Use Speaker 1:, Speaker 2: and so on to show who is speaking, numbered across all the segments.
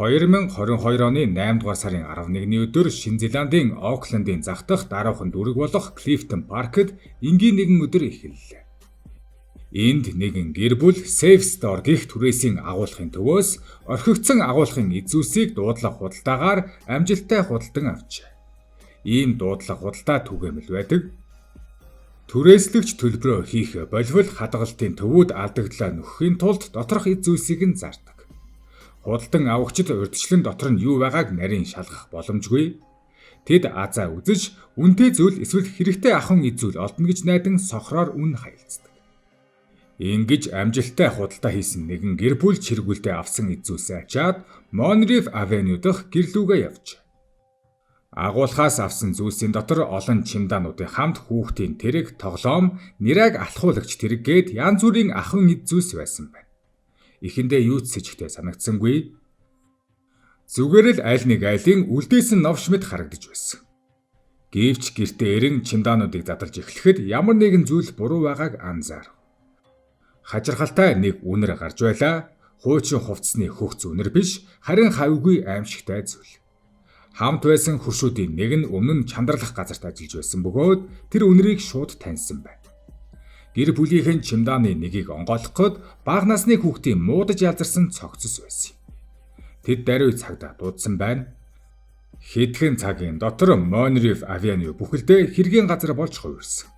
Speaker 1: 2022 оны 8 дугаар сарын 11-ний өдөр Шинэ Зеландын Оклендын зах дах дараахан дүрэг болох Clifton Park-д энгийн нэгэн өдөр эхэллээ. Энд нэгэн гэр бүл Safe Store гэх түрээсийн агуулгын төвөөс орхигдсон агуулгын эд зүйлсийг дуудлага худалдаагаар амжилттай худалдан авчээ. Ийм дуудлага худалдаа түгээмэл байдаг. Түрээслэгч төлбөрөө хийх болбол хадгалтын төвүүд алдагдлаа нөхөхийн тулд доторх эд зүйлсийг нь зардаг. Худалдан авагчид урьдчилан дотор нь юу байгааг нарийн шалгах боломжгүй. Тэд азаа үзэж үнэтэй зүйл эсвэл хэрэгтэй ахын эд зүйл олдно гэж найдан сохроор үн хаялцдаг. Ингэж амжилттай худалдаа хийсэн нэгэн гэр бүл чиргүүлдэ авсан эд зүйлсээ ачаад Monreef Avenue дах гэрлүүгээ явжээ. Агуулгаас авсан зүйлсийн дотор олон чемодануудын хамт хүүхдийн тэрэг, тоглоом, нэрэг алхуулагч тэрэг гээд янз бүрийн ахын эд зүйлс байсан байна. Эхэндээ юу ч сэжигтэй санагдсангүй. Зүгээр л аль нэг айлын үлдээсэн новш мэд харагдаж байсан. Гэвч гэртээ эрен чемодануудыг задарж эхлэхэд ямар нэгэн зүйл буруу байгааг анзаарв. Хажиргалтай нэг үнэр гарч байлаа. Хуучин хувцсны хөхц үнэр биш, харин хавьгүй аимшигтай зүйл. Хамт байсан хуршүүдийн нэг нь өмнө нь чандралах газарт ажиллаж байсан бөгөөд тэр үнэрийг шууд таньсан байна. Гэр бүлийнхэн чемоданы нэгийг онгойлгоход бага насны хүүхдийн муудаж ялзарсан цогцос байсан. Тэд даруй цагдаа дуудсан байна. Хэдхэн цагийн дотор Monreef Avenue бүхэлдээ хэргийн газар болж хувирсан.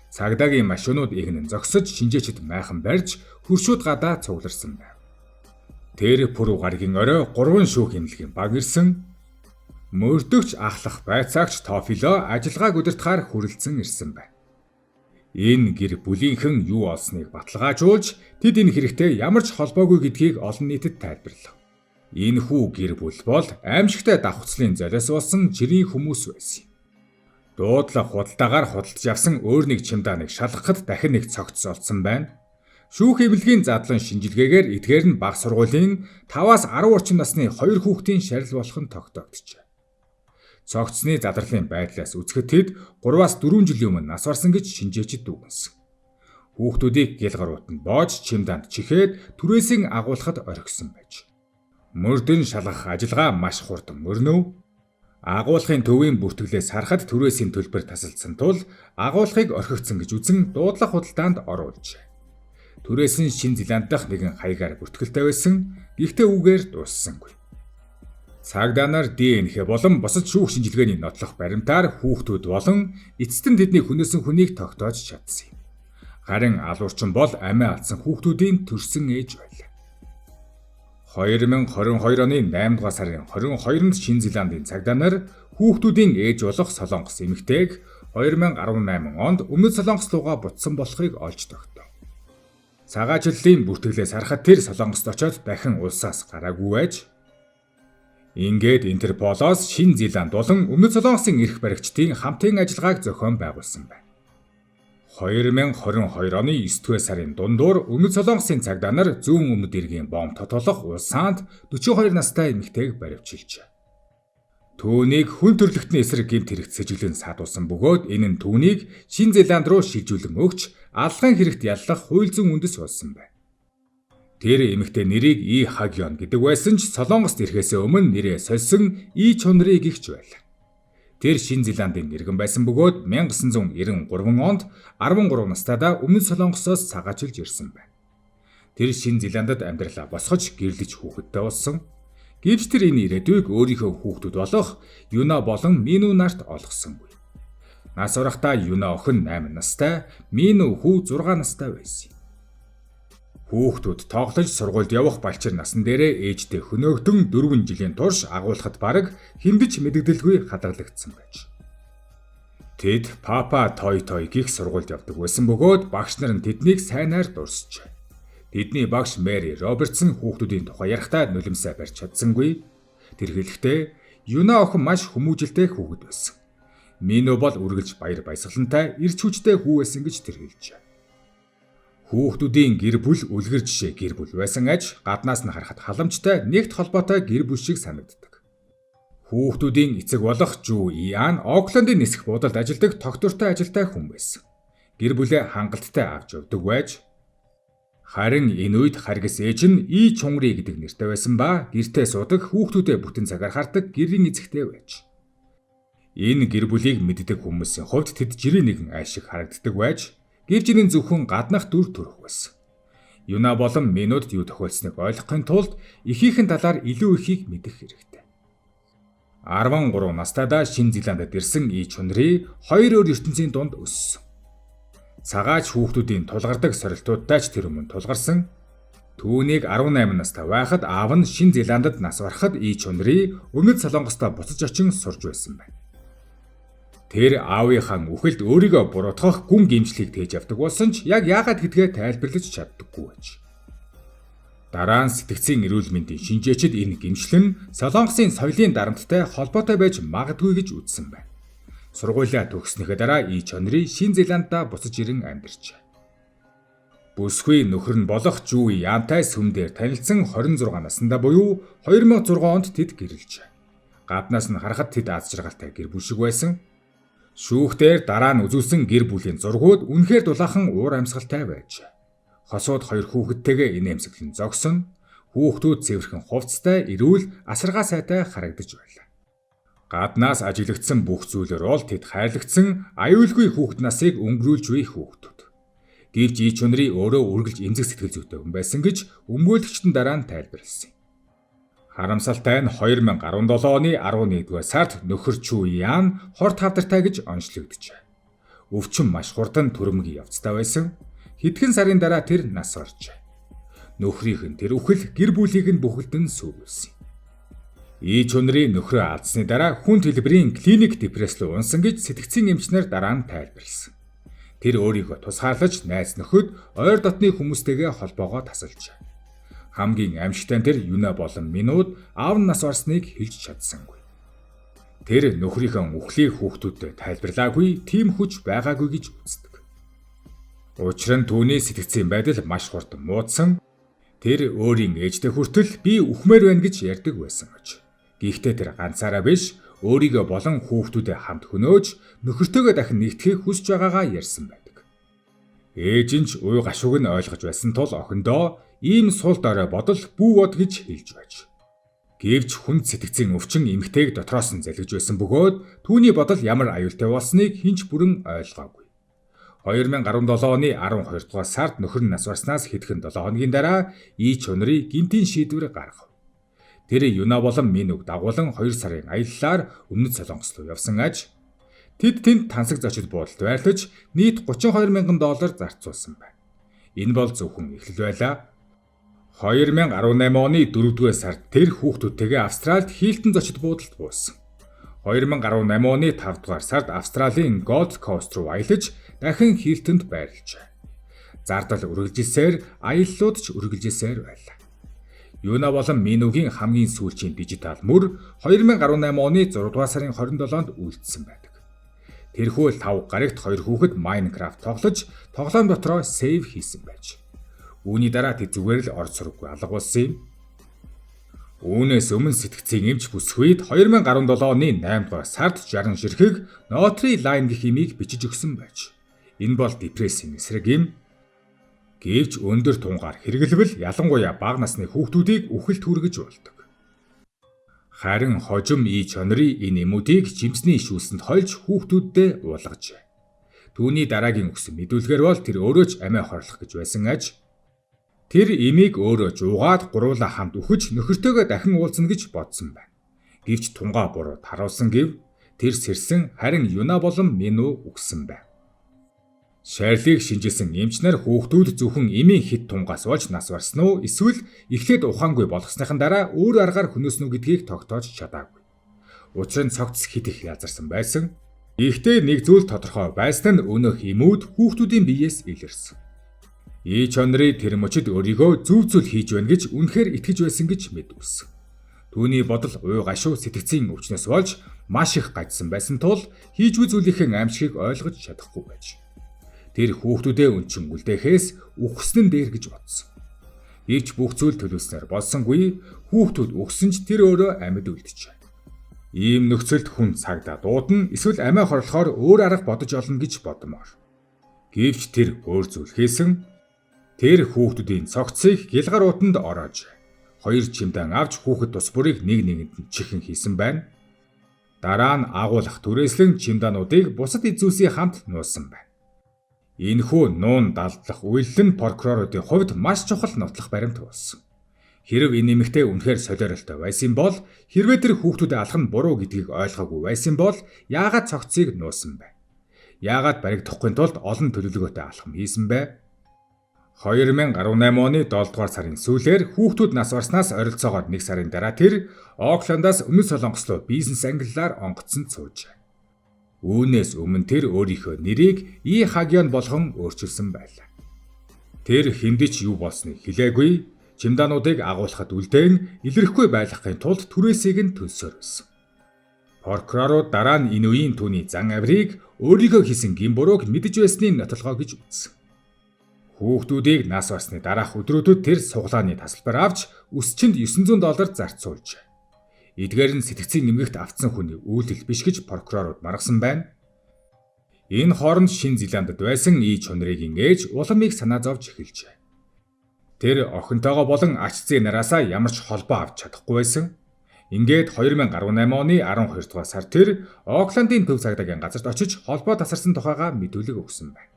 Speaker 1: Цагдаагийн машинууд игнэн зогсож шинжээчд майхан барьж хуршүүд гадаа цугларсан байв. Тэр пүрэв гаригийн орой 3 шүүх хэмнэлгийн баг ирсэн. Мөрдөгч ахлах байцаагч Тофило ажиллагааг удирдахаар хүрэлцэн ирсэн байна. Энэ гэр бүлийнхэн юу олсныг баталгаажуулж тэд энэ хэрэгтэй ямар ч холбоогүй гэдгийг олон нийтэд тайлбарлав. Энэхүү гэр бүл бол аимшигтай давхцлын золиос болсон жирийн хүмүүс байсан. Дуудлага худалдаагаар худалдаж авсан өөр нэг чемоданыг шалгахад дахин нэг цогц олдсон байна. Шүүх эмнэлгийн задлан шинжилгээгээр эдгээр нь бага сургуулийн 5-аас 10 орчим насны 2 хүүхдийн шарил болох нь тогтоогдчихэ. Цогцсны задралын байдлаас үзэхэд тэд 3-аас 4 жилийн өмнө нас барсан гэж шинжээчид дүгнэсэн. Хүүхдүүдийг гэл гаруут нь боож чемоданд чихээд түрээсийн агуулгад орхисон байж. Мөрдөн шалгах ажиллагаа маш хурдан мөрнөв. Агуулгын төвийн бүртгэлээс харахад түрээсийн төлбөр тасалдсан тул агуулгыг орхигдсон гэж үзэн дуудлага худалдаанд оруулжээ. Түрээс нь Шинэ Зеланд дахь нэгэн хаягаар бүртгэлтэй байсан. Гэхдээ үүгээр дууссангүй. Цагдаа нар ДНХ болон бусад шүүх шинжилгээний нотлох баримтаар хүүхдүүд болон эцэст нь тэдний хүнээсэн хүнийг тогтоож чадсан юм. Харин алуурчин бол амиа алдсан хүүхдүүдийн төрсөн ээж байлаа. 2022 оны 8 дугаар сарын 22-нд Шинэ Зеландын цагдаа нар хүүхдүүдийн ээж болох Солонгос эмэгтэйг 2018 онд Өмнөд Солонгос руугаа буцсан болохыг олж тогтов. Цагаачлалын бүртгэлээс харахад тэр Солонгост очоод дахин улсаас гараагүй байж. Ингээд Интерполоос Шинэ Зеланд болон Өмнөд Солонгосын эрх баригчдын хамтын ажиллагааг зохион байгуулсан байна. 2022 оны 9 дугаар сарын дундуур Өмнөд Солонгосын цагдаа нар зүүн өмнөд иргэн бомб тотолох улсаанд 42 настай эмэгтэйг баривчилжээ. Түүнийг хүн төрлөختний эсрэг гэмт хэрэгт сэжиглэн саадуулсан бөгөөд энэ нь түүнийг Шинэ Зеланд руу шилжүүлэн өгч алган хэрэгт яллах хууль зүйн үндэс болсон байна. Тэр эмэгтэй нэрийг И Хагён гэдэг байсан ч Солонгост ирэхээс өмнө нэрээ сольсон И Чунри гэгч байлаа. Тэр Шинэ Зеландын иргэн байсан бөгөөд 1993 онд 13 настайдаа Өмнөд Солонгосоос цагаачилж ирсэн байна. Тэр Шинэ Зеландад амьдралаа босгож гэрлэж хүүхэдтэй болсон. Гэвч тэр энэ ирээдүйг өөрийнхөө хүүхдүүд болох Юна болон Мину нарт олгосонгүй. Нас барахдаа Юна охин 8 настай, Мину хүү 6 настай байсан. Хүүхдүүд тоглож сургуульд явах балчир насан дээрээ ээжтэй хөнөөгдөн 4 жилийн турш агуулхад бараг хиндэж мэдэгдэлгүй хадгалагдсан байж. Тэд Папа Той Той гих сургуульд явдаг байсан бөгөөд багш нар нь тэднийг сайнаар дурсжээ. Тэдний багш Мэри Робертсон хүүхдүүдийн тухай ярихдаа нулимсаа барьж чадсангүй. Тэр хэлэхдээ Юна охин маш хүмүүжлтэй хүүхэд байсан. Мино бол үргэлж баяр баясгалантай, эрч хүчтэй хүү байсан гэж тэр хэлжээ. Хүүхдүүдийн гэр бүл үлгэр жишээ гэр бүл байсан аж гаднаас нь харахад халамжтай нэгт холбоотой гэр бүл шиг санагддаг. Хүүхдүүдийн эцэг болох Жүү Иан Оклендын нисэх буудалд ажилладаг тогтвортой ажилтай хүн байсан. Гэр бүлээ хангалттай авч явдаг байж Харин энэ үед Харгис ээж нь И Чунгри гэдэг нэртэй байсан ба гэртээ суудаг хүүхдүүдэд бүтэн цагаар хардаг гэрийн эзэгтэй байж. Энэ гэр бүлийг мэддэг хүмүүсийн хувьд тэд жирийн нэгэн ай шиг харагддаг байж, гэвч энэ зөвхөн гаднах дүр төрх байсан. Юна болон Минууд юу тохиолдсныг ойлгохын тулд эхийнхэн талаар илүү ихийг мэдэх хэрэгтэй. 13 настайдаа Шинэ Зеландд ирсэн И Чунри хоёр өөр ертөнцийн дунд өссөн. Цагаач хүүхдүүдийн тулгардаг сорилтуудтай ч тэр өмнө тулгарсан. Түүнийг 18 настай байхад аав нь Шинэ Зеландд нас барахад И Чунри Өмнөд Солонгостоо буцаж очин сурж байсан байна. Тэр аавынхаа үхэлд өөрийгөө буруутгах гүн гимжлийг тээж авдаг болсон ч яг яагаад гэдгээ тайлбарлаж чаддаггүй байж. Дараа нь сэтгцийн эрүүл мэндийн шинжээчид энэ гимжил нь Солонгосын соёлын дарамттай холбоотой байж магадгүй гэж үзсэн байна. Сургуулиа төгснөхийн дараа И Чунри Шинэ Зеланддаа буцаж ирэн амьдарчээ. Бүсгүй нөхөр нь болох Жүү Янтай сүмдээр танилцсан 26 наснда буюу 2006 онд тэд гэрлжээ. Гаднаас нь харахад тэд аз жаргалтай гэр бүл шиг байсан. Шүүхтээр дараа нь үзүүлсэн гэр бүлийн зургууд үнэхээр дулаахан уур амьсгалтай байжээ. Хосууд 2 хүүхэдтэйгээ инээмсэглэн зогсон. Хүүхдүүд цэвэрхэн хувцастай, эрүүл, асаргаа сайтай харагдаж байлаа. Гаднаас ажиглагдсан бүх зүйлээр бол тэд хайрлагдсан, аюулгүй хүүхэд насыг өнгөрүүлж буй хүүхдүүд. Гэвч И Чунри өөрөө үргэлж эмзэг сэтгэл зүйтэй хүн байсан гэж өмгөөлөгчтөн дараа нь тайлбарласан. Харамсалтай нь 2017 оны 11-р сард нөхөр Чүү Ян хорт хавдартай гэж онцлогджээ. Өвчин маш хурдан төрөмгийн явцтай байсан. Хэдхэн сарын дараа тэр нас баржээ. Нөхрийнх нь тэр үхэл гэр бүлийг нь бүхэлдэн сүйрүүлсэн. И Чунри нөхрөө алдсны дараа хүн төлбөрийн клиник депресс руу унсан гэж сэтгцийн эмчнэр дараа нь тайлбарласан. Тэр өөрийгөө тусгаарлаж найз нөхөд ойр дотны хүмүүстэйгээ холбоогоо тасалжээ. Хамгийн аимшигтай нь тэр Юна болон Минууд аав нь нас барсныг хэлж чадсангүй. Тэр нөхрийнхөө үхлийг хүүхдүүдэд тайлбарлаагүй, тийм хүч байгаагүй гэж үздэг. Учир нь түүний сэтгцийн байдал маш хурдан муудсан. Тэр өөрийн ээжтэй хүртэл би үхмээр байна гэж ярьдаг байсан гэж. Гэхдээ тэр ганцаараа биш, өөрийгөө болон хүүхдүүдэд хамт хөнөөж нөхөртөөгөө дахин нэгтгэхийг хүсэж байгаагаа ярьсан байдаг. Ээж нь ч уй гашууг нь ойлгож байсан тул охиндоо ийм сул дорой бодол бүү бод гэж хэлж байж. Гэвч хүнд сэтгцийн өвчин эмэгтэйг дотроос нь залгиж байсан бөгөөд түүний бодол ямар аюултай болсныг хинч бүрэн ойлгоогүй. 2017 оны 12 дугаар сард нөхөр нь нас барснаас хэдхэн 7 хоногийн дараа И Чунри гинтийн шийдвэр гаргав. Тэр Юна болон Минуг дагуулan 2 сарын аяллаар Өмнөд Солонгос руу явсан аж. Тэд тэнд тансаг зочид буудалд байрлаж нийт $32,000 зарцуулсан байна. Энэ бол зөвхөн эхлэл байлаа. 2018 оны 4-р сард тэр хүүхдүүдтэйгээ Австральд Хилтон зочид буудалд буусан. 2018 оны 5-р сард Австралийн Gold Coast руу аялаж дахин Хилтонд байрлажээ. Зардал үргэлжилсээр, аяллууд ч үргэлжилсээр байлаа. Юна болон Минугийн хамгийн сүүлчийн дижитал мөр 2018 оны 6-р сарын 27-нд үлдсэн байдаг. Тэрхүү 5 гарагт 2 хүүхэд Minecraft тоглож, тоглоом дотроо сейв хийсэн байж. Үүний дараа тэд зүгээр л орц сургаггүй алга болсон юм. Үүнээс өмнө сэтгцийн эмч бүсгүйд 2017 оны 8-р сард 60 ширхэг Notary Line гэх имийг бичиж өгсөн байж. Энэ бол депрессийн эсрэг юм. Гэвч өндөр тунгаар хэрэглэвэл ялангуяа бага насны хүүхдүүдийг үхэлд хүргэж болдог. Харин хожим И Чунри энэ эмүүдийг жимсний шүүлсэнд хольж хүүхдүүддээ уулгажээ. Түүний дараагийн өгсөн мэдүүлгээр бол тэр өөрөө ч амиа хорлох гэж байсан аж. Тэр эмийг өөрөө жуугаад гуруула хамт үхэж нөхөртөөгөө дахин уулзна гэж бодсон байна. Гэвч тунгаа буруу харуулсан гэв тэр сэрсэн харин Юна болон Мину үгсэн байна. Шарлийг шинжилсэн эмчнэр хүүхдүүд зөвхөн эмийн хит тунгаас болж нас барсан уу эсвэл эхлээд ухаангүй болгосныхан дараа өөр аргаар хөнөөснө үү гэдгийг тогтоож чадаагүй. Учир нь цогц хит их язарсан байсан. Гэхдээ нэг зүйл тодорхой байсан нь өнөөх эмүүд хүүхдүүдийн биеэс илэрсэн. И Чунри тэр мөчид өөрийгөө зөв зүйл хийж байна гэж үнэхээр итгэж байсан гэж мэдвэсэн. Түүний бодол уй гашуу сэтгцийн өвчнөөс болж маш их гажсан байсан тул хийж буй зүйлийн аимшигыг ойлгож чадахгүй байж. Тэр хүүхдүүдээ өнчин үлдээхээс үхсэн нь дээр гэж бодсон. Гэвч бүх зүйл төлөвснөр болсонгүй хүүхдүүд өгсөн ч тэр өөрөө амьд үлджээ. Ийм нөхцөлд хүн цагдаа дуудана эсвэл амиа хорлохоор өөр арга бодож олно гэж бодмоор. Гэвч тэр өөр зүйл хийсэн. Тэр хүүхдүүдийн цогцыг гэлгар утанд ороож, хоёр чимдэн авч хүүхэд тус бүрийг нэг нэгэнд нь чихэн хийсэн байна. Дараа нь агуулах түрээслэн чимдаануудыг бусад эзүүсийн хамт нуусан байна. Энэхүү нуун далдлах үйлдэл нь прокуроруудын хувьд маш чухал нотлох баримт болсон. Хэрв энэ нэмэгтэй үнэхээр солиоролтой байсан бол хэрвээ тэр хүүхдүүдэд алах нь буруу гэдгийг ойлгоогүй байсан бол яагаад цогцыг нуусан бэ? Яагаад баригдахгүй тулд олон төлөвлөгөөтэй алхам хийсэн бэ? 2018 оны 7 дугаар сарын сүүлээр хүүхдүүд нас барснаас ойролцоогоор 1 сарын дараа тэр Оклендаас Өмнөд Солонгос руу бизнес ангиллаар онгоцсон цууж. Үүнээс өмнө тэр өөрийнхөө нэрийг И Хагион болгон өөрчилсөн байлаа. Тэр хиндэж юу болсныг хэлээгүй, чимдаануудыг агуулхад үлдээн илэрхгүй байлгахын тулд түрээсийг нь төлсөөр байсан. Прокурорууд дараа нь энэ үеийн түүний зан авирыг өөрийгөө хийсэн гин бурууг мэдэж байсны нотолгоо гэж үзсэн. Хүүхдүүдийг нас барсны дараах өдрүүдэд тэр суглааны тасалбар авч өсчөнд $900 зарцуулж. Эдгээр нь сэтгцийн нэмэгт автсан хүний үйлдэл биш гэж прокурорууд маргасан байна. Энэ хооронд Шинэ Зеландд байсан И Чунригийн ээж уламыг санаа зовж эхэлжээ. Тэр охинтойгоо болон ач зээ нараасаа ямар ч холбоо авч чадахгүй байсан. Ингээд 2018 оны 12 дугаар сар тэр Оклендын төв цагдаагийн газарт очиж холбоо тасарсан тухайга мэдүүлэг өгсөн байна.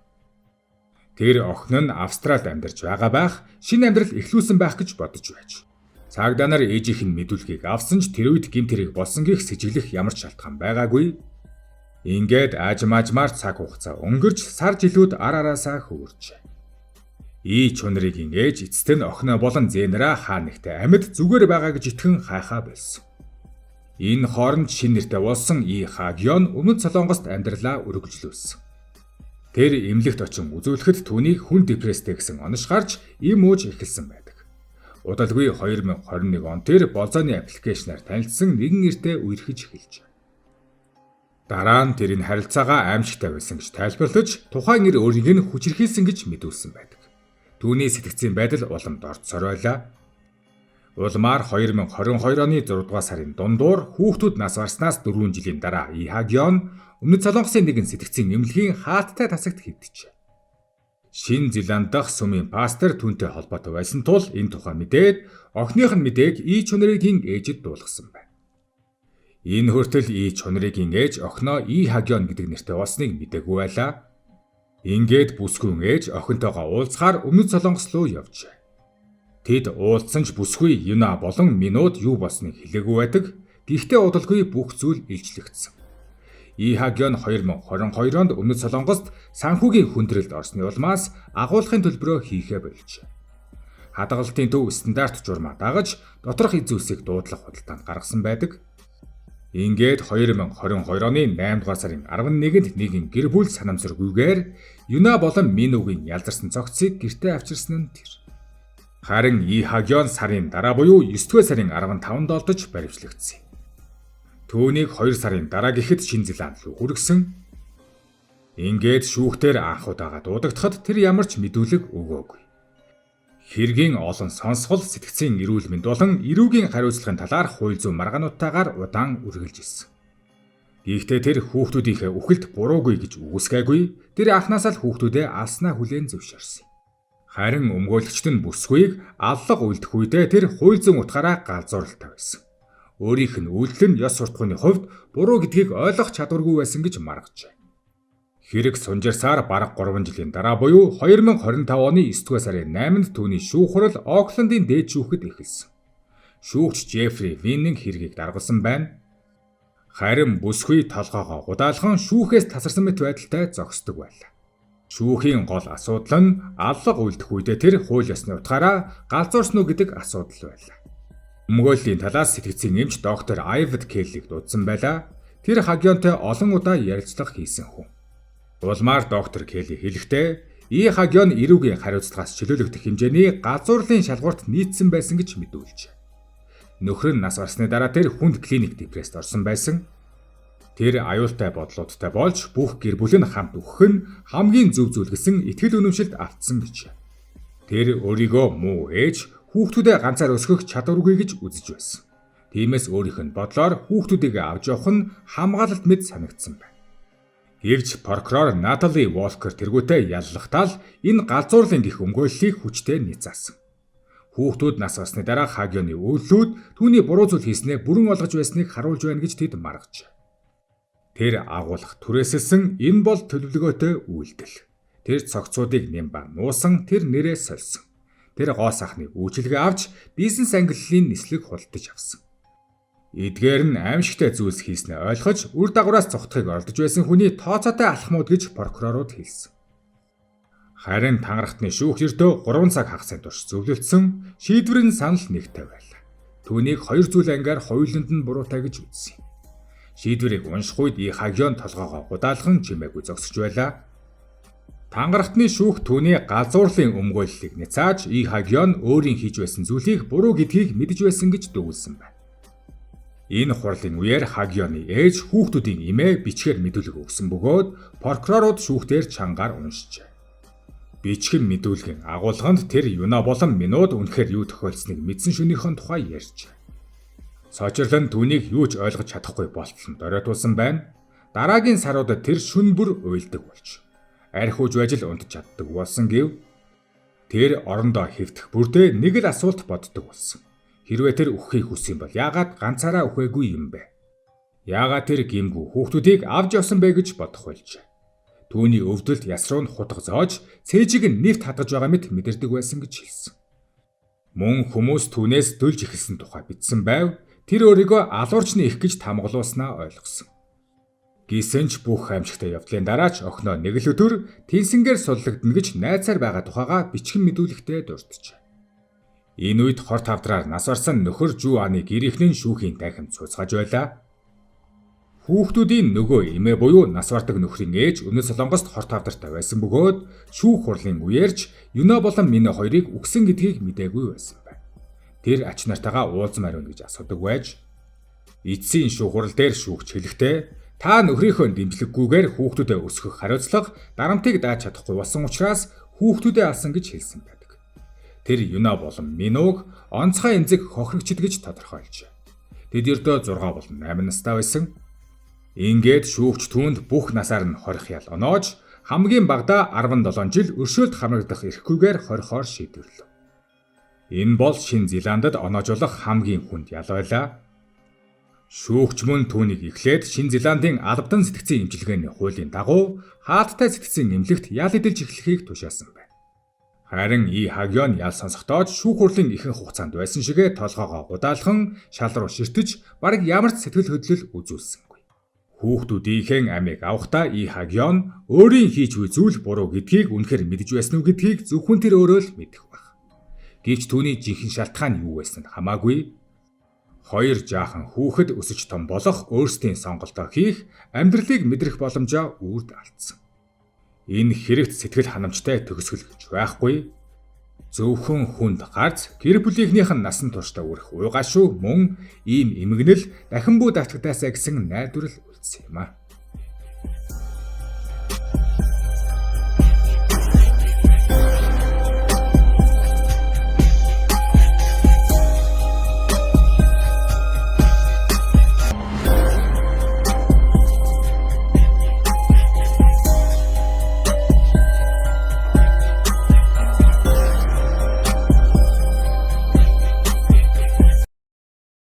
Speaker 1: Тэр охин нь Австралид амьдарч байгаа байх, шинэ амьдрал эхлүүлсэн байх гэж бодож байж. Цагдаа нар ээжийнх нь мэдүүлгийг авсан ч тэр үед гэмт хэрэг болсон гэх сэжиглэх ямар ч шалтгаан байгаагүй. Ингээд аажмаажмаар цаг хугацаа өнгөрч сар жилүүд ар араасаа хөвөрч. И Чунригийн ээж эцэст нь охиноо болон зээнараа хаа нэгтээ амьд зүгээр байгаа гэж итгэн хайхаа болсон. Энэ хооронд шинэ нэртэй болсон И Хагион Өмнөд Солонгост амьдралаа үргэлжлүүлсэн. Тэр эмнэлэгт очин үзүүлэхэд түүнийг хүн депресстэй гэсэн онош гарч им ууж эхэлсэн байдаг. Удалгүй 2021 он тэр болзооны аппликейшнаар танилцсан нэгэн нэртэй үерхэж эхэлж. Дараа нь тэрийн харилцаагаа аимшигтай байсан гэж тайлбарлаж, тухайн нэр өөрийг нь хүчирхийлсэн гэж мэдүүлсэн байдаг. Түүний сэтгцийн байдал уламд орцсоор байлаа. Улмаар 2022 оны 6 дугаар сарын дундуур хүүхдүүд нас барснаас 4 жилийн дараа И Хагион Өмнөд Солонгосын нэгэн сэтгцийн эмнэлгийн хаалттай тасагт хэвтэж. Шинэ Зеланд дахь сүмийн пастор түүнтэй холбоотой байсан тул энэ тухай мэдээд охиных нь мэдээг И Чунригийн ээжэд дуулгасан байна. Энэ хүртэл И Чунригийн ээж охиноо И Хагион гэдэг нэртэй болсныг мэдээгүй байлаа. Ингээд бүсгүйн ээж охинтойгоо уулзахаар Өмнөд Солонгос руу явжээ. Тэд уулзсан ч бүсгүй Юна болон Минууд юу болсныг хэлээгүй байдаг. Гэхдээ удалгүй бүх зүйл илчлэгдсэн. И Хагион 2022 онд Өмнөд Солонгост санхүүгийн хүндрэлд орсны улмаас агуулгын төлбөрөө хийхээ болж. Хадгалтын төв стандарт журмаа дагаж доторх эзүүсийг дуудлах худалдаанд гаргасан байдаг. Ингээд 2022 оны 8 дугаар сарын 11-нд нэгэн гэр бүл санамсаргүйгээр Юна болон Минугийн ялдарсан цогцыг гэртээ авчирсан нь тэр. Харин И Хагион сарын дараа буюу 9 дугаар сарын 15-нд олдож баривчлагдсан. Түүнийг 2 сарын дараа гэхэд Шинэ Зеланд руу хүргэсэн. Ингээд шүүхтэр анхудаага дуудагдахад тэр ямар ч мэдүүлэг өгөөгүй. Хэргийн олон сонсгол сэтгцийн эрүүл мэнд болон эрүүгийн хариуцлагын талаар хууль зүйн маргаануудтайгаар удаан үргэлж ирсэн. Гэхдээ тэр хүүхдүүдийнхээ үхэлд буруугүй гэж үгүйсгээгүй. Тэр анхнаасаа л хүүхдүүдээ алснаа хүлээн зөвшөөрсөн. Харин өмгөөлөгчд нь бүсгүйг аллах үлдэх үедээ тэр хууль зүйн утгаараа галзууралтай байсан. Өөрийнх нь үйлдэл нь ёс суртахууны хувьд буруу гэдгийг ойлгох чадваргүй байсан гэж маргажээ. Хэрэг сунжирсаар бараг 3 жилийн дараа буюу 2025 оны 9 дугаар сарын 8-нд түүний шүүх хурал Оклендын дээд шүүхэд эхэлсэн. Шүүгч Жеффри Виннинг хэргийг даргалсан байна. Харин бүсгүй толгоогоо гудаалхан шүүхээс тасарсан мэт байдалтай зогсдог байлаа. Шүүхийн гол асуудал нь аллах үлдэх үедээ тэр хууль ёсны утгаараа галзуурсан уу гэдэг асуудал байлаа. Өмгөөллийн талаас сэтгцийн эмч доктор Айвд Келлиг дуудсан байлаа. Тэр Хагионтой олон удаа ярилцлага хийсэн хүн. Улмаар доктор Келли хэлэхдээ И Хагион эрүүгийн хариуцлагаас чөлөөлөгдөх хэмжээний газуурлын шалгуурт нийцсэн байсан гэж мэдүүлжээ. Нөхөр нь нас барсны дараа тэр хүнд клиник депресд орсон байсан. Тэр аюултай бодлуудтай болж бүх гэр бүл нь хамт өгөх нь хамгийн зөв зүйл гэсэн итгэл үнэмшилд автсан гэж. Тэр өөрийгөө муу ээж хүүхдүүдээ ганцаар өсгөх чадваргүй гэж үзэж байсан. Тиймээс өөрийнх нь бодлоор хүүхдүүдийг авч явах нь хамгаалалт мэд санагдсан байна. Гэвч прокурор Натали Волкер тэргүүтээ яллахтаа л энэ галзуурлын гих өмгөөллийг хүчтэй нийцаасан. Хүүхдүүд нас барсны дараа Хагионы үйлдэлүүд түүний буруу зүйл хийснээ бүрэн олгож байсныг харуулж байна гэж тэд маргажээ. Тэр агуулах түрээсэлсэн энэ бол төлөвлөгөөтэй үйлдэл. Тэр цогцуудыг нямба нуусан, тэр нэрээ сольсон. Тэр гоо сахны үйлчилгээ авч бизнес ангиллалын нислэг худалдаж авсан. Эдгээр нь аимшигтай зүйлс хийснээ ойлгож үр дагавраас цогтхыг оролдож байсан хүний тооцоотой алхмууд гэж прокурорууд хэлсэн. Харин тангарахтны шүүх ердөө 3 цаг хагасны турш зөвлөлдсөн шийдвэр нь санал нэгтэй байлаа. Түүнийг 2 зүйл ангиар хоёуланд нь буруутай гэж үзсэн. Шийдвэрийг унших үед Хагион толгоогоо гудаалхан чимээгүй зогсож байлаа. Тангарахтны шүүх түүний галзуурлын өмгөөллийг няцааж Хагион өөрийн хийж байсан зүйлийг буруу гэдгийг мэдэж байсан гэж дүүгэлсэн байна. Энэ хурлын үеэр Хагионы ээж хүүхдүүдийн имээ бичгээр мэдүүлэг өгсөн бөгөөд прокурорууд шүүхтээр чангаар уншжээ. Бичгэн мэдүүлгийн агуулганд тэр юна болон минууд үнэхээр юу тохиолдсныг мэдсэн шөнийхэн тухай ярьжээ. Сочирлон түүнийг юу ч ойлгож чадахгүй болтол нь доройтуулсан байна. Дараагийн саруудад тэр шүн бүр уйлдаг болж архиуж байж л унтж чаддаг болсон гэв. Тэр орондоо хэвтэх бүрдээ нэг л асуулт боддог болсон. Хэрвээ тэр өгөхийг хүссэн бол яагаад ганцаараа өгөөгүй юм бэ? Яагаад тэр гимгүү хүүхдүүдийг авч явсан бэ гэж бодох болжээ. Түүний өвдөлт ясруу нь хутга зоож цээжийг нь нэвт хадгаж байгаа мэт мэдэрдэг байсан гэж хэлсэн. Мөн хүмүүс түүнээс дөлж эхэлсэн тухай бичсэн байв. Тэр өөрийгөө алуурчны их гэж тамгалуулснаа ойлгосон. Гисэн ч бүх аимшигтай явдлын дараач охиноо нэг л өдөр тэнсэнгээр суллагдана гэж найцаар байгаа тухайга бичгэн мэдүүлэгтээ дурджээ. Энэ үед хор тавдраар нас барсан нөхөр Жуаны гэрийнхэн шүүхийн танхимд цуцгааж байлаа. Хүүхдүүдийн нөгөө эмээ буюу нас бардаг нөхрийн ээж Өнөө Солонгост хор тавдартай байсан бөгөөд шүүх хурлын үеэрч Юна болон Минэ хоёрыг үгсэн гэдгийг мэдээгүй байсан байна. Тэр ач нартайгаа уулзмаар байна гэж асуудаг байж эцсийн шүүх хурал дээр шүүгч хэлэхдээ та нөхрийнхөө дэмжлэггүйгээр хүүхдүүдэд өсгөх хариуцлага дарамтыг дааж чадахгүй болсон учраас хүүхдүүдэд алсан гэж хэлсэн байдаг. Тэр Юна болон Минуг онцгой эмзэг хохирогчд гэж тодорхойлжээ. Тэд ердөө 6 болон 8 настай байсан. Ингээд шүүгч түүнд бүх насаар нь хорих ял оноож хамгийн багадаа 17 жил өршөөлт хамрагдах эрхгүйгээр хорихоор шийдвэрлэв. Энэ бол Шинэ Зеландад оноожуулах хамгийн хүнд ял байлаа. Шүүгч мөн түүнийг эхлээд Шинэ Зеландын албадан сэтгцийн эмчилгээний хуулийн дагуу хаалттай сэтгцийн эмнэлэгт ял эдэлж эхлэхийг тушаасан байна. Харин Хагион ял сонсохдоо шүүх хурлын ихэнх хугацаанд байсан шигэ толгоогоо гудаалхан шал руу ширтэж бараг ямар ч сэтгэл хөдлөл үзүүлсэнгүй. Хүүхдүүдийнхэн амийг авахдаа Хагион өөрийн хийж буй зүйл буруу гэдгийг үнэхээр мэдэж байсан уу гэдгийг зөвхөн тэр өөрөө л мэдэх байх. Гэвч түүний жинхэнэ шалтгаан юу байсан нь хамаагүй. Хоёр жаахан хүүхэд өсөж том болох өөрсдийн сонголтоо хийх, амьдралыг мэдрэх боломжоо үрд алдсан. Энэ хэрэгт сэтгэл ханамжтай төгсгөл гэж байхгүй. Зөвхөн хүнд гарц гэр бүлийнхнийх нь насан туршдаа үрэх уйгаашгүй мөн ийм эмгэнэл дахин бүү давтагдаасаа гэсэн найдвар л үлдсэн юм а.